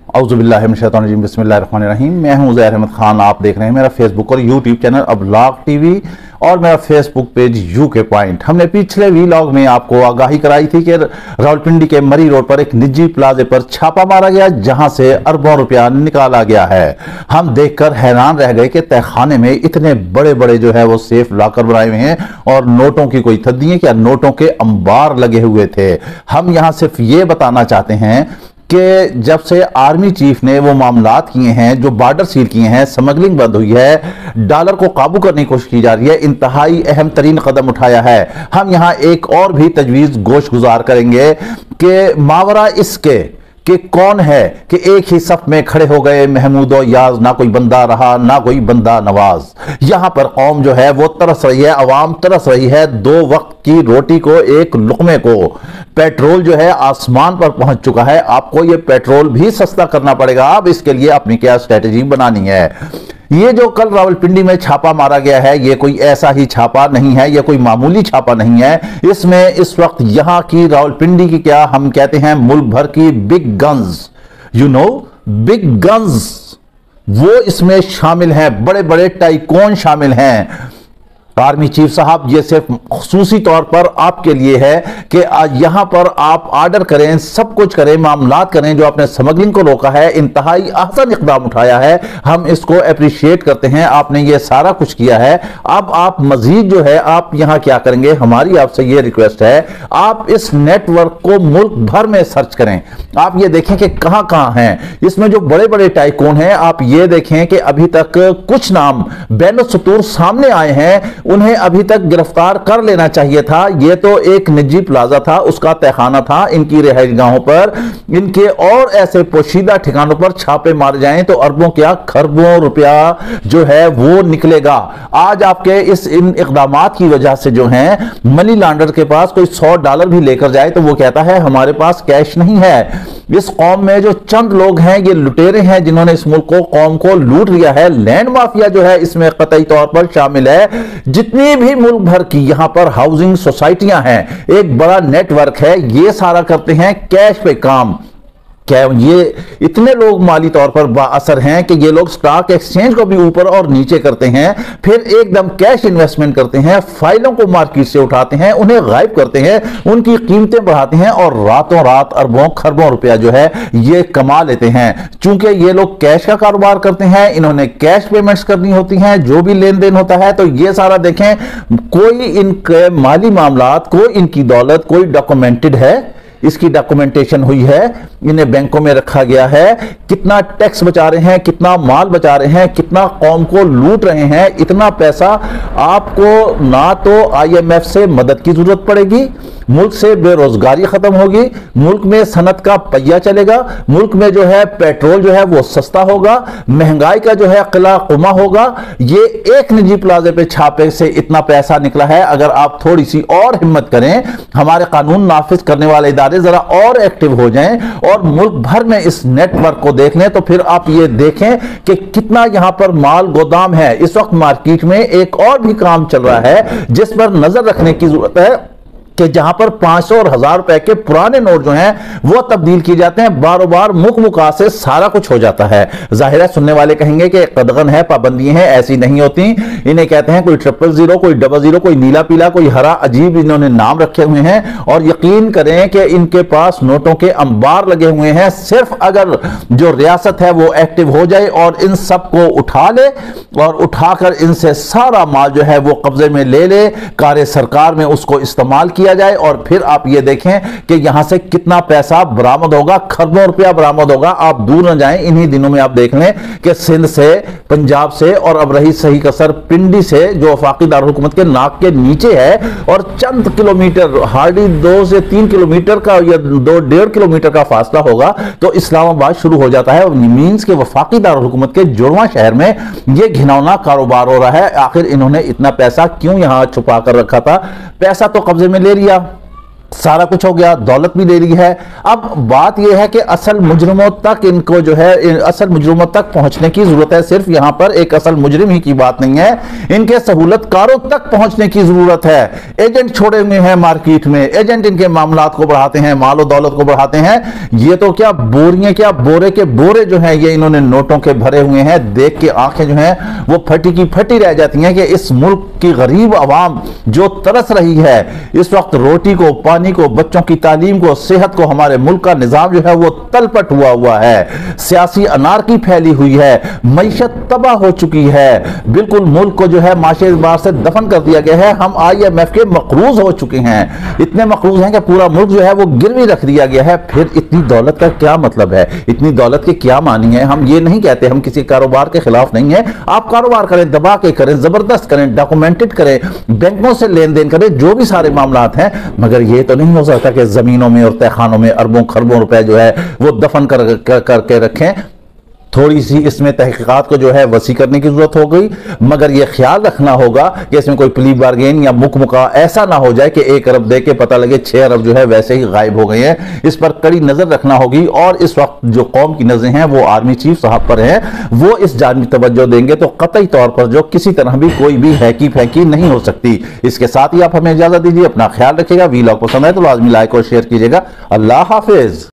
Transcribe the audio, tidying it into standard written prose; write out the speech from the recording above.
औज़ुबिल्लाहि मिनश्शैतानिर्रजीम बिस्मिल्लाहिर्रहमानिर्रहीम। मैं हूं ज़ैर अहमद खान। आप देख रहे हैं मेरा फेसबुक और यूट्यूब चैनल अब्लॉग टीवी और मेरा फेसबुक पेज यूके पॉइंट। हमने पिछले वीलॉग में आपको आगाही कराई थी कि रावलपिंडी के मरी रोड पर एक निजी प्लाजे पर छापा मारा गया, जहां से अरबों रुपया निकाला गया है। हम देखकर हैरान रह गए कि तहखाने में इतने बड़े बड़े जो है वो सेफ लॉकर बनाए हुए हैं और नोटों की कोई थद्दी है क्या, नोटों के अंबार लगे हुए थे। हम यहां सिर्फ ये बताना चाहते हैं कि जब से आर्मी चीफ ने वो मामलात किए हैं, जो बॉर्डर सील किए हैं, स्मगलिंग बंद हुई है, डॉलर को काबू करने की कोशिश की जा रही है, इंतहाई अहम तरीन कदम उठाया है। हम यहां एक और भी तजवीज गोश गुजार करेंगे कि मावरा इसके कि कौन है कि एक ही सफ में खड़े हो गए महमूदो याज, ना कोई बंदा रहा ना कोई बंदा नवाज। यहां पर कौम जो है वो तरस रही है, अवाम तरस रही है दो वक्त की रोटी को, एक लुकमे को। पेट्रोल जो है आसमान पर पहुंच चुका है, आपको ये पेट्रोल भी सस्ता करना पड़ेगा। अब इसके लिए अपनी क्या स्ट्रेटेजी बनानी है। ये जो कल रावलपिंडी में छापा मारा गया है, ये कोई ऐसा ही छापा नहीं है, ये कोई मामूली छापा नहीं है। इसमें इस वक्त यहां की रावलपिंडी की क्या हम कहते हैं मुल्क भर की बिग गन्स, बिग गन्स वो इसमें शामिल हैं, बड़े बड़े टाइकून शामिल हैं। आर्मी चीफ साहब, ये सिर्फ खुसूसी तौर पर आपके लिए है कि यहां पर आप ऑर्डर करें, सब कुछ करें, मामलात करें। जो आपने स्मगलिंग को रोका है, इंतहाई आसान इकदाम उठाया है, हम इसको अप्रिशिएट करते हैं। आपने ये सारा कुछ किया है। अब आप मजीद जो है आप यहां क्या करेंगे, हमारी आपसे ये रिक्वेस्ट है, आप इस नेटवर्क को मुल्क भर में सर्च करें। आप ये देखें कि कहां कहां हैं इसमें जो बड़े बड़े टाइकून हैं। आप ये देखें कि अभी तक कुछ नाम बैनुस्सतूर सामने आए हैं, उन्हें अभी तक गिरफ्तार कर लेना चाहिए था। यह तो एक निजी प्लाजा था, उसका तहखाना था। इनकी रिहाइशगाहों पर, इनके और ऐसे पोशीदा ठिकानों पर छापे मारे जाएं तो अरबों क्या खरबों रुपया जो है वो निकलेगा। आज आपके इन इकदामात की वजह से जो है मनी लॉन्डर के पास कोई $100 भी लेकर जाए तो वो कहता है हमारे पास कैश नहीं है। इस कौम में जो चंद लोग हैं ये लुटेरे हैं, जिन्होंने इस मुल्क को, कौम को लूट लिया है। लैंड माफिया जो है इसमें कतई तौर पर शामिल है। जितनी भी मुल्क भर की यहां पर हाउसिंग सोसाइटियां हैं, एक बड़ा नेटवर्क है, ये सारा करते हैं कैश पे काम। क्या ये इतने लोग माली तौर पर बाअसर हैं कि ये लोग स्टॉक एक्सचेंज को भी ऊपर और नीचे करते हैं, फिर एकदम कैश इन्वेस्टमेंट करते हैं, फाइलों को मार्केट से उठाते हैं, उन्हें गायब करते हैं, उनकी कीमतें बढ़ाते हैं और रातों रात अरबों खरबों रुपया जो है ये कमा लेते हैं। चूंकि ये लोग कैश का कारोबार करते हैं, इन्होंने कैश पेमेंट्स करनी होती हैं, जो भी लेन देन होता है, तो ये सारा देखें, कोई इनके माली मामलात, कोई इनकी दौलत, कोई डॉक्यूमेंटेड है, इसकी डॉक्यूमेंटेशन हुई है, इन्हें बैंकों में रखा गया है। कितना टैक्स बचा रहे हैं, कितना माल बचा रहे हैं, कितना कौम को लूट रहे हैं। इतना पैसा आपको ना तो IMF से मदद की जरूरत पड़ेगी, मुल्क से बेरोजगारी खत्म होगी, मुल्क में सनत का पहिया चलेगा, मुल्क में जो है पेट्रोल जो है वो सस्ता होगा, महंगाई का जो है किला कुमा होगा। ये एक निजी प्लाजे पे छापे से इतना पैसा निकला है। अगर आप थोड़ी सी और हिम्मत करें, हमारे कानून नाफिज करने वाले इदारे जरा और एक्टिव हो जाएं और मुल्क भर में इस नेटवर्क को देख लें, तो फिर आप ये देखें कि कितना यहां पर माल गोदाम है। इस वक्त मार्केट में एक और भी काम चल रहा है जिस पर नजर रखने की जरूरत है कि जहां पर 500 और 1000 रुपए के पुराने नोट जो हैं वो तब्दील किए जाते हैं। बारों बार मुख से सारा कुछ हो जाता है। जाहिर है सुनने वाले कहेंगे कि कदगन है, पाबंदियां हैं, ऐसी नहीं होती। इन्हें कहते हैं कोई 000, कोई 00, कोई नीला पीला, कोई हरा, अजीब इन्होंने नाम रखे हुए हैं। और यकीन करें कि इनके पास नोटों के अंबार लगे हुए हैं। सिर्फ अगर जो रियासत है वो एक्टिव हो जाए और इन सब को उठा ले और उठाकर इनसे सारा माल जो है वो कब्जे में ले ले, कार्य सरकार में उसको इस्तेमाल किया जाए, और फिर आप ये देखें कि यहां से कितना पैसा बरामद होगा, खरबों रुपया बरामद होगा। आप दूर न जाएं, इन्हीं दिनों में आप देख लें कि सिंध से, पंजाब से, और अब रही सही कसर पिंडी से, जो वफाकी दारुल-हुकूमत के नाक के नीचे है, और चंद किलोमीटर, हार्डली 2 से 3 किलोमीटर का या 2-1.5 किलोमीटर का फासला होगा तो इस्लामाबाद शुरू हो जाता है। मीन्स के वफाकी दारुल-हुकूमत के जुड़वा शहर में यह घिनौना कारोबार हो रहा है। आखिर इन्होंने इतना पैसा क्यों यहां छुपा कर रखा था? पैसा तो कब्जे में ले लिया, सारा कुछ हो गया, दौलत भी ले ली है। अब बात यह है कि असल मुजरिमों तक इनको जो है असल मुजरिमों तक पहुंचने की जरूरत है। सिर्फ यहां पर एक असल मुजरिम ही की बात नहीं है, इनके सहूलतकारों तक पहुंचने की जरूरत है। एजेंट छोड़े हुए हैं मार्केट में, एजेंट इनके मामलात को बढ़ाते हैं, मालो दौलत को बढ़ाते हैं। ये तो क्या बोरियां, क्या बोरे के बोरे जो है ये इन्होंने नोटों के भरे हुए हैं। देख के आंखें जो है वो फटी की फटी रह जाती हैं कि इस मुल्क की गरीब आवाम जो तरस रही है इस वक्त रोटी को, पानी को, बच्चों की तालीम को, सेहत को, हमारे मुल्क का निजाम जो है वो तलपट हुआ है। सियासी अनारकी फैली हुई है, मईशत तबाह हो चुकी है, बिल्कुल मुल्क को जो है माशे एतबार से दफन कर दिया गया है। हम IMF के मकरूज हो चुके हैं, इतने मकरूज हैं कि पूरा मुल्क जो है वो गिरवी रख दिया गया है। फिर इतनी दौलत का क्या मतलब है, इतनी दौलत के क्या मानी है। हम ये नहीं कहते, हम किसी कारोबार के खिलाफ नहीं है। आप कारोबार करें, दबा के करें, जबरदस्त करें, डॉक्यूमेंटेड करें, बैंकों से लेन देन करें, जो भी सारे मामलात हैं, मगर ये तो नहीं हो सकता कि जमीनों में और तहखानों में अरबों खरबों रुपए जो है वो दफन करके रखें। थोड़ी सी इसमें तहकीकात को जो है वसी करने की जरूरत हो गई, मगर यह ख्याल रखना होगा कि इसमें कोई प्ली बार्गेन या मुकमुका ऐसा ना हो जाए कि 1 अरब दे के पता लगे 6 अरब जो है वैसे ही गायब हो गए हैं। इस पर कड़ी नजर रखना होगी और इस वक्त जो कौम की नजरें हैं वो आर्मी चीफ साहब पर हैं। वो इस जानिब तवज्जो देंगे तो कतई तौर पर जो किसी तरह भी कोई भी हैकी फैकी नहीं हो सकती। इसके साथ ही आप हमें इजाजत दीजिए, अपना ख्याल रखिएगा। वीलॉग पसंद है तो लाजमी लाइक और शेयर कीजिएगा। अल्लाह हाफिज।